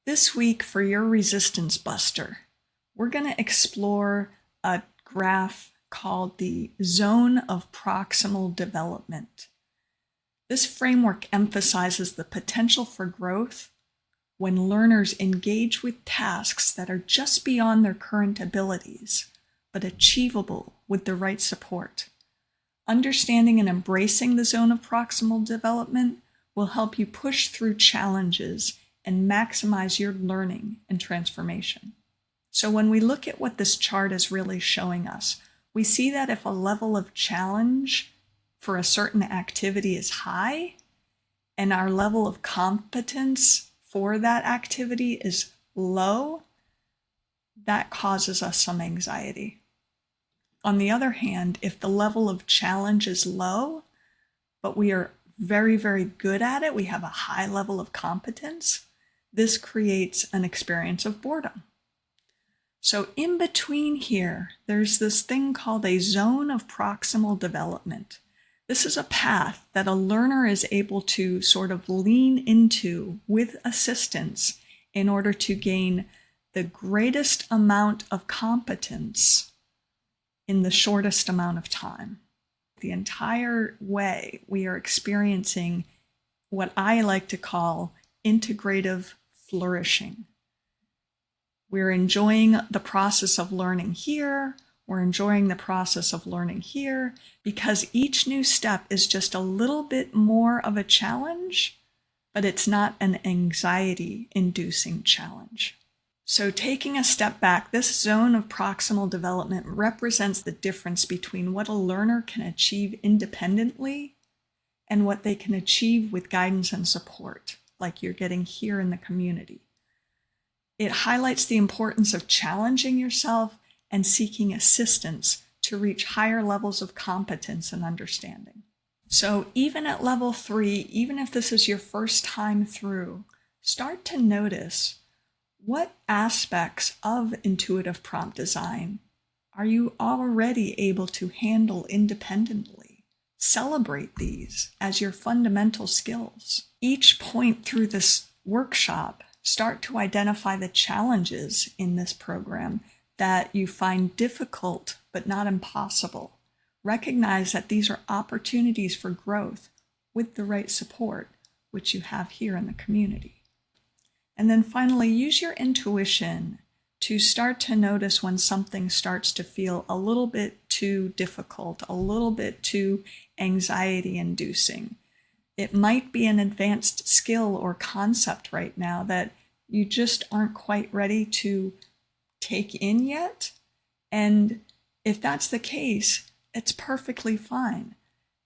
This week for your Reistance Buster, we're going to explore a graph called the Zone of Proximal Development. This framework emphasizes the potential for growth when learners engage with tasks that are just beyond their current abilities, but achievable with the right support. Understanding and embracing the zone of proximal development will help you push through challenges and maximize your learning and transformation. So when we look at what this chart is really showing us, we see that if a level of challenge for a certain activity is high and our level of competence for that activity is low, that causes us some anxiety. On the other hand, if the level of challenge is low, but we are very, very good at it, we have a high level of competence, this creates an experience of boredom. So in between here, there's this thing called a zone of proximal development. This is a path that a learner is able to sort of lean into with assistance in order to gain the greatest amount of competence in the shortest amount of time. The entire way we are experiencing what I like to call integrative flourishing. We're enjoying the process of learning here. We're enjoying the process of learning here because each new step is just a little bit more of a challenge, but it's not an anxiety-inducing challenge. So taking a step back, this zone of proximal development represents the difference between what a learner can achieve independently and what they can achieve with guidance and support, like you're getting here in the community. It highlights the importance of challenging yourself and seeking assistance to reach higher levels of competence and understanding. So even at level 3, even if this is your first time through, start to notice what aspects of intuitive prompt design are you already able to handle independently. Celebrate these as your fundamental skills. Each point through this workshop, start to identify the challenges in this program that you find difficult but not impossible. Recognize that these are opportunities for growth with the right support, which you have here in the community. And then finally, use your intuition to start to notice when something starts to feel a little bit too difficult, a little bit too anxiety-inducing. It might be an advanced skill or concept right now that you just aren't quite ready to take in yet. And if that's the case, it's perfectly fine.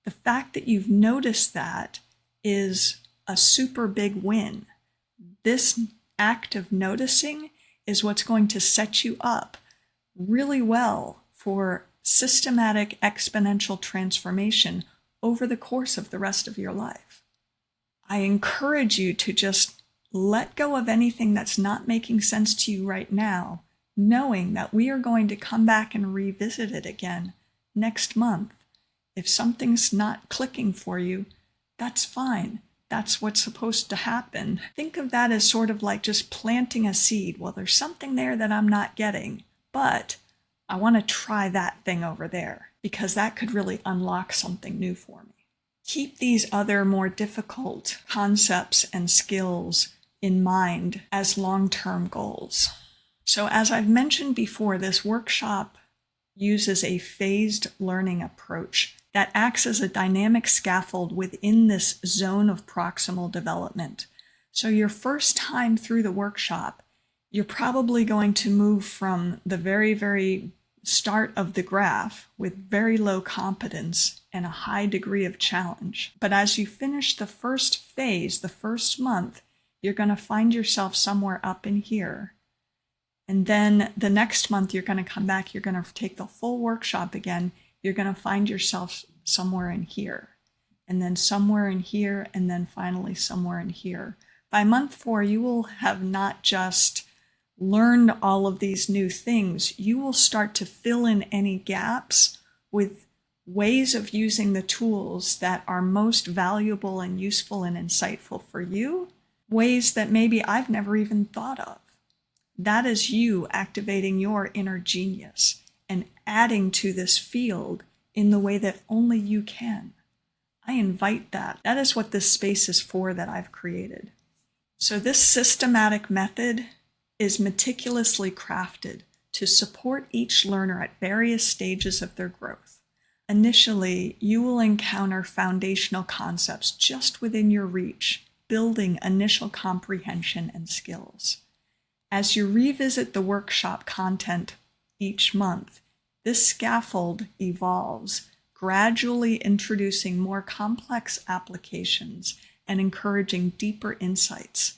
The fact that you've noticed that is a super big win. This act of noticing is what's going to set you up really well for systematic exponential transformation over the course of the rest of your life. I encourage you to just let go of anything that's not making sense to you right now, knowing that we are going to come back and revisit it again next month. If something's not clicking for you, that's fine. That's what's supposed to happen. Think of that as sort of like just planting a seed. Well, there's something there that I'm not getting, but I want to try that thing over there because that could really unlock something new for me. Keep these other more difficult concepts and skills in mind as long-term goals. So as I've mentioned before, this workshop uses a phased learning approach that acts as a dynamic scaffold within this zone of proximal development. So your first time through the workshop, you're probably going to move from the very, very start of the graph with very low competence and a high degree of challenge. But as you finish the first phase, the first month, you're going to find yourself somewhere up in here. And then the next month, you're going to come back, you're going to take the full workshop again, you're going to find yourself somewhere in here, and then somewhere in here, and then finally somewhere in here. By month 4, you will have not just learned all of these new things, you will start to fill in any gaps with ways of using the tools that are most valuable and useful and insightful for you ways that maybe I've never even thought of. That is you activating your inner genius and adding to this field in the way that only you can. I invite that. That is what this space is for that I've created. So this systematic method is meticulously crafted to support each learner at various stages of their growth. Initially, you will encounter foundational concepts just within your reach, building initial comprehension and skills. As you revisit the workshop content each month, this scaffold evolves, gradually introducing more complex applications and encouraging deeper insights.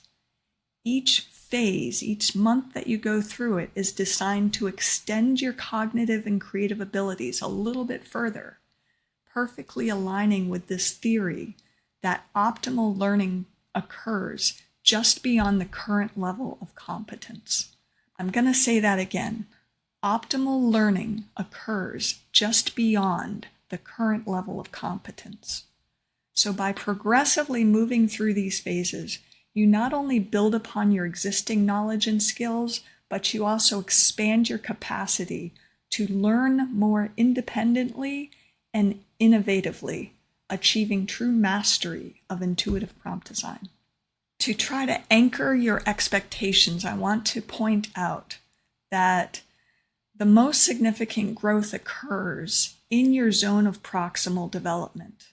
Each phase, each month that you go through it, is designed to extend your cognitive and creative abilities a little bit further, perfectly aligning with this theory that optimal learning occurs just beyond the current level of competence. I'm going to say that again. Optimal learning occurs just beyond the current level of competence. So by progressively moving through these phases, you not only build upon your existing knowledge and skills, but you also expand your capacity to learn more independently and innovatively, achieving true mastery of intuitive prompt design. To try to anchor your expectations, I want to point out that the most significant growth occurs in your zone of proximal development.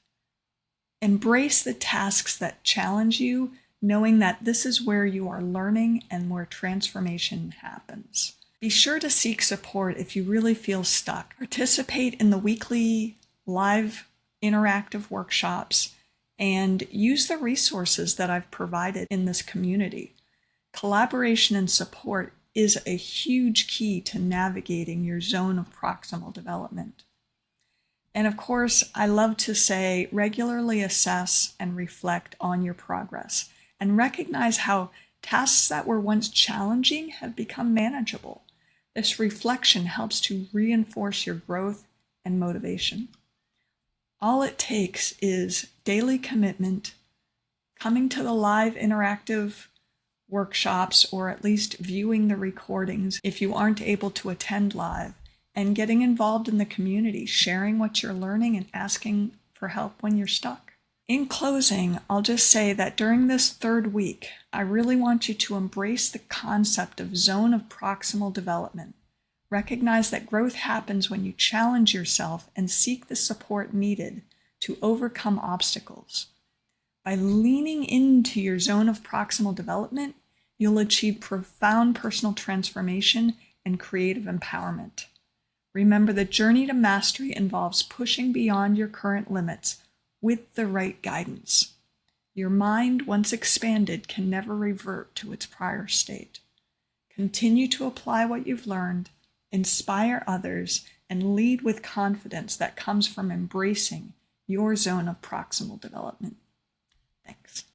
Embrace the tasks that challenge you, knowing that this is where you are learning and where transformation happens. Be sure to seek support if you really feel stuck. Participate in the weekly live interactive workshops and use the resources that I've provided in this community. Collaboration and support is a huge key to navigating your zone of proximal development. And of course, I love to say regularly assess and reflect on your progress and recognize how tasks that were once challenging have become manageable. This reflection helps to reinforce your growth and motivation. All it takes is daily commitment, coming to the live interactive workshops, or at least viewing the recordings if you aren't able to attend live, and getting involved in the community, sharing what you're learning and asking for help when you're stuck. In closing, I'll just say that during this third week, I really want you to embrace the concept of zone of proximal development. Recognize that growth happens when you challenge yourself and seek the support needed to overcome obstacles. By leaning into your zone of proximal development, you'll achieve profound personal transformation and creative empowerment. Remember, the journey to mastery involves pushing beyond your current limits with the right guidance. Your mind, once expanded, can never revert to its prior state. Continue to apply what you've learned, inspire others, and lead with confidence that comes from embracing your zone of proximal development. Thanks.